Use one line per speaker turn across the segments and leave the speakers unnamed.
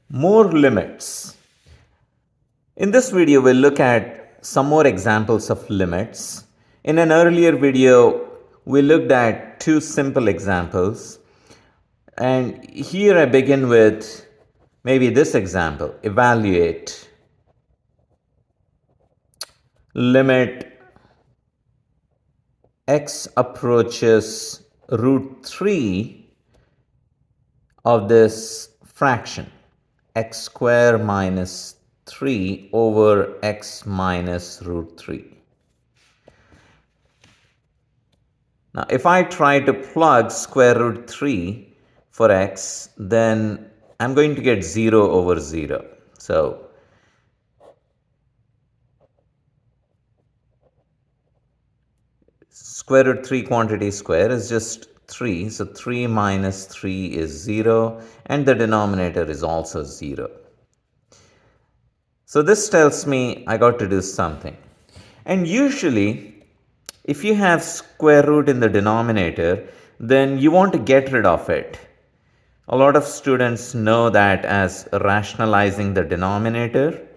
More limits. In this video, we'll look at some more examples of limits. In an earlier video, we looked at two simple examples. And here I begin with maybe this example. Evaluate limit x approaches root 3 of this fraction, x square minus 3 over x minus root 3. Now, if I try to plug square root 3 for x, then I'm going to get 0 over 0. So, square root 3 quantity square is just 3. So, 3 minus 3 is 0, and the denominator is also 0. So, this tells me I got to do something. And usually, if you have square root in the denominator, then you want to get rid of it. A lot of students know that as rationalizing the denominator.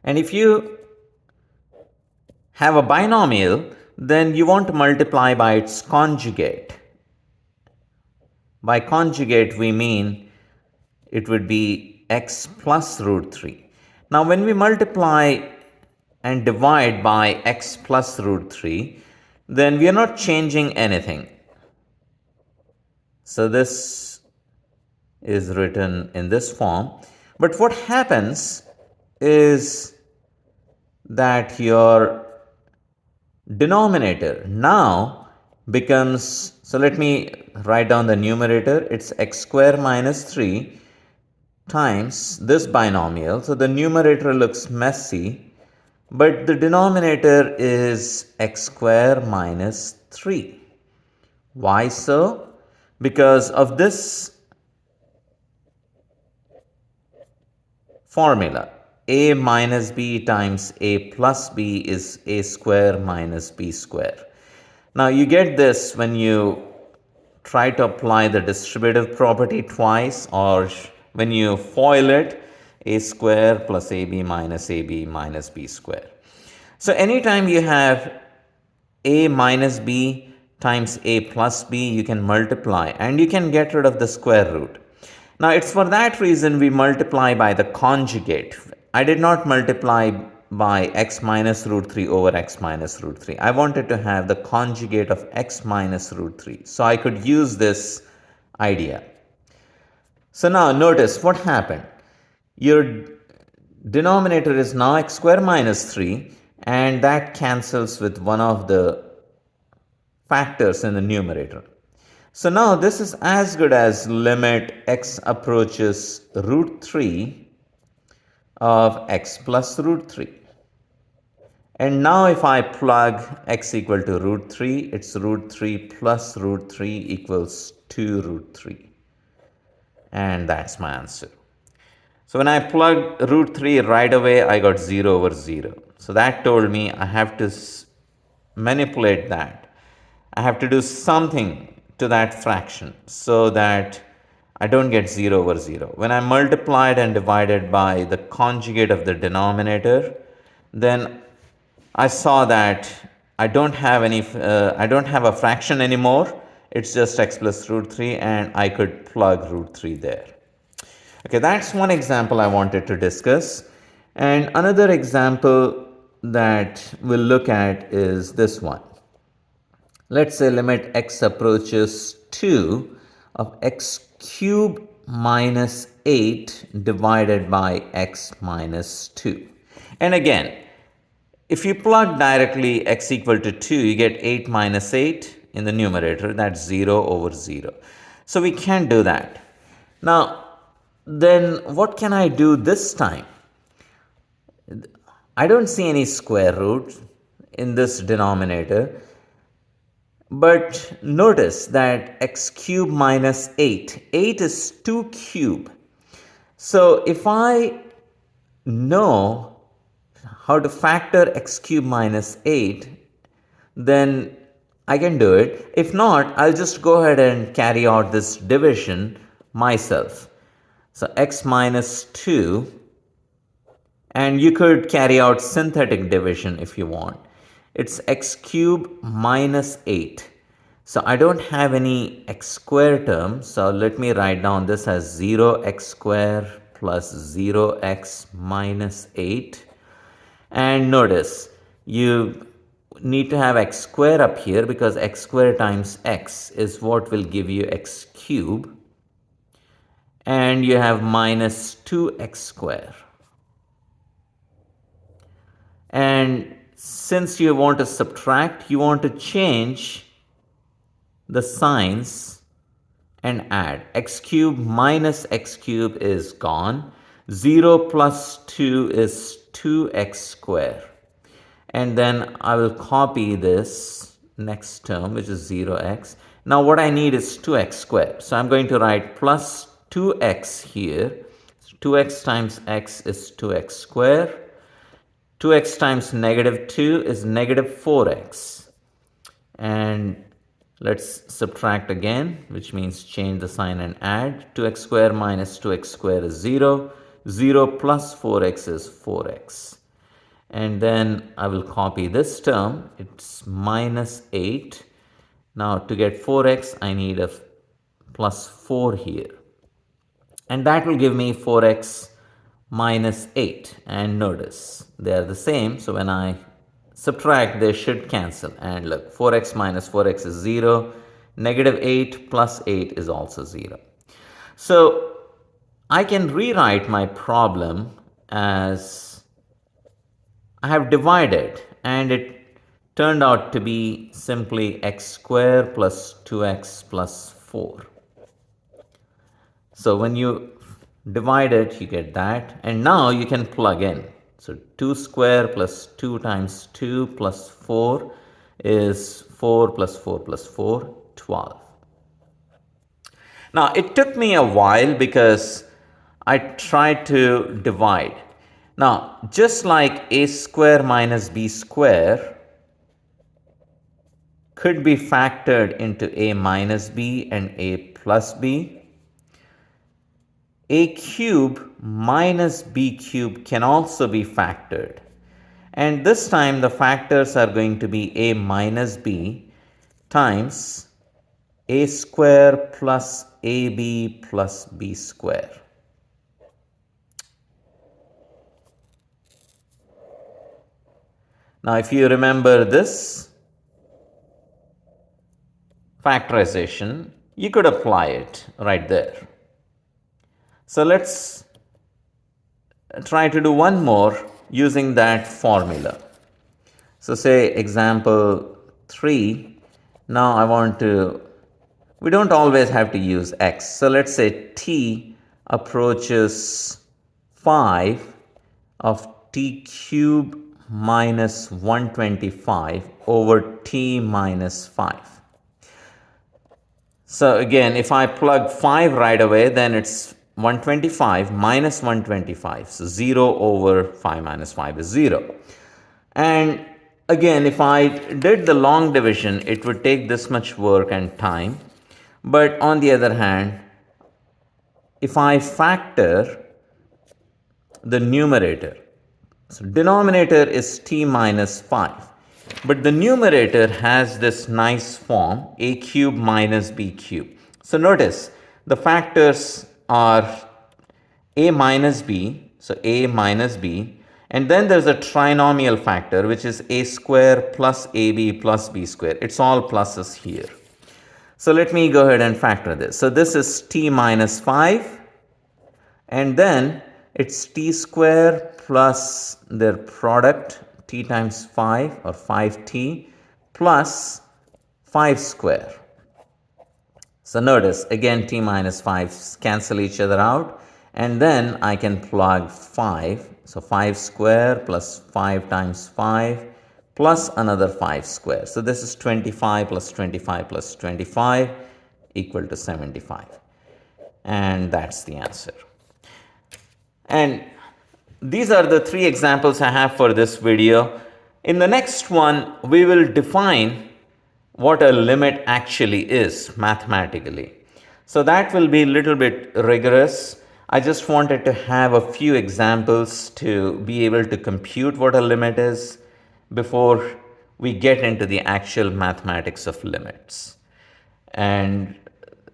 And if you have a binomial, then you want to multiply by its conjugate. By conjugate, we mean it would be x plus root 3. Now, when we multiply and divide by x plus root 3, then we are not changing anything. So, this is written in this form. But what happens is that your denominator now becomes, so let me write down the numerator, it's x square minus 3 times this binomial. So the numerator looks messy, but the denominator is x square minus 3. Why so? Because of this formula. A minus b times a plus b is a square minus b square. Now you get this when you try to apply the distributive property twice, or when you FOIL it, a square plus ab minus b square. So anytime you have a minus b times a plus b, you can multiply and you can get rid of the square root. Now it's for that reason we multiply by the conjugate. I did not multiply by x minus root 3 over x minus root 3. I wanted to have the conjugate of x minus root 3. So I could use this idea. So now notice what happened. Your denominator is now x square minus 3, and that cancels with one of the factors in the numerator. So now this is as good as limit x approaches root 3 of x plus root 3. And now if I plug x equal to root 3, it's root 3 plus root 3 equals 2 root 3. And that's my answer. So when I plugged root 3 right away, I got 0 over 0. So that told me I have to manipulate that. I have to do something to that fraction so that I don't get 0 over 0. When I multiplied and divided by the conjugate of the denominator, then I saw that I don't have a fraction anymore. It's just x plus root 3, and I could plug root 3 there. Okay, that's one example I wanted to discuss. And another example that we'll look at is this one. Let's say limit x approaches 2 of x cubed minus 8 divided by x minus 2. And again, if you plug directly x equal to 2, you get 8 minus 8 in the numerator. That's 0 over 0. So we can't do that. Now, then what can I do this time? I don't see any square root in this denominator. But notice that x cubed minus 8. 8 is 2 cubed. So if I know how to factor x cubed minus 8, then I can do it. If not, I'll just go ahead and carry out this division myself. So x minus 2, and you could carry out synthetic division if you want. It's x cube minus 8. So I don't have any x square term, so let me write down this as 0x square plus 0x minus 8. And notice, you need to have x square up here because x square times x is what will give you x cube. And you have minus 2x square. And since you want to subtract, you want to change the signs and add. X cube minus x cube is gone. 0 plus 2 is 2x square. And then I will copy this next term, which is 0x. Now what I need is 2x squared. So I'm going to write plus 2x here. 2x times x is 2x squared. 2x times negative 2 is negative 4x. And let's subtract again, which means change the sign and add. 2x squared minus 2x squared is 0. 0 plus 4x is 4x. And then I will copy this term. It's minus 8. Now to get 4x, I need a plus 4 here. And that will give me 4x minus 8. And notice, they are the same. So when I subtract, they should cancel. And look, 4x minus 4x is 0. Negative 8 plus 8 is also 0. So I can rewrite my problem as I have divided, and it turned out to be simply x squared plus 2x plus 4. So when you divide it, you get that. And now you can plug in. So 2 squared plus 2 times 2 plus 4 is 4 plus 4 plus 4, 12. Now it took me a while because I tried to divide. Now, just like a square minus b square could be factored into a minus b and a plus b, a cube minus b cube can also be factored. And this time the factors are going to be a minus b times a square plus ab plus b square. Now, if you remember this factorization, you could apply it right there. So let's try to do one more using that formula. So say example 3. Now I want to, we don't always have to use x. So let's say t approaches 5 of t cube minus 125 over t minus 5. So again, if I plug 5 right away, then it's 125 minus 125. So 0 over 5 minus 5 is 0. And again, if I did the long division, it would take this much work and time. But on the other hand, if I factor the numerator, so denominator is t minus 5. But the numerator has this nice form, a cube minus b cube. So notice, the factors are a minus b, so a minus b. And then there's a trinomial factor, which is a square plus ab plus b square. It's all pluses here. So let me go ahead and factor this. So this is t minus 5. And then it's t square plus their product, t times 5 or 5t plus 5 square. So notice, again, t minus 5 cancel each other out. And then I can plug 5. So 5 square plus 5 times 5 plus another 5 square. So this is 25 plus 25 plus 25 equal to 75. And that's the answer. And these are the 3 examples I have for this video. In the next one, we will define what a limit actually is mathematically. So that will be a little bit rigorous. I just wanted to have a few examples to be able to compute what a limit is before we get into the actual mathematics of limits. And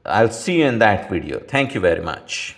I'll see you in that video. Thank you very much.